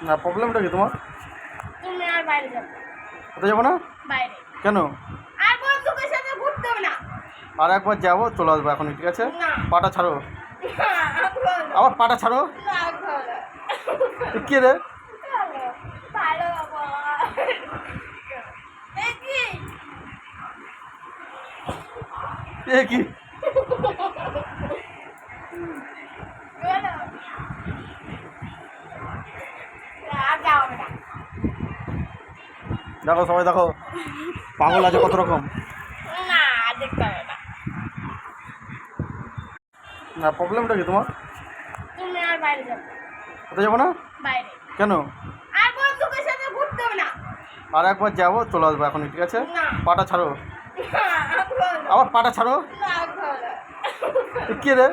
না, প্রবলেমটা কি তোমার? তুমি আর বাইরে যাবে কোথায় যাবো না? বাইরে কেন? আর বন্ধুদের সাথে ঘুরতে হবে না। আর একবার যাবো, চলে আসবো এখনই, ঠিক আছে? না। পাটা ছাড়ো, না, আবার পাটা ছাড়ো। না, ভালো। কে রে? ভালো বাবা। এই কি? এ কি? বলো। আর যাও না। দেখো সবাই, দেখো পাগল আছে কত রকম। না, দেখতে হবে না। না, প্রবলেমটা কি তোমার? তুমি আর বাইরে যাবে কোথায় যাবো না? বাইরে কেন? আর বন্ধুদের সাথে ঘুরতে হবে না। আর একবার যাবো, চলে আসবো এখনই, ঠিক আছে? না। পাটা ছাড়ো, না, ভালো। আবার পাটা ছাড়ো। না, ভালো। কে রে?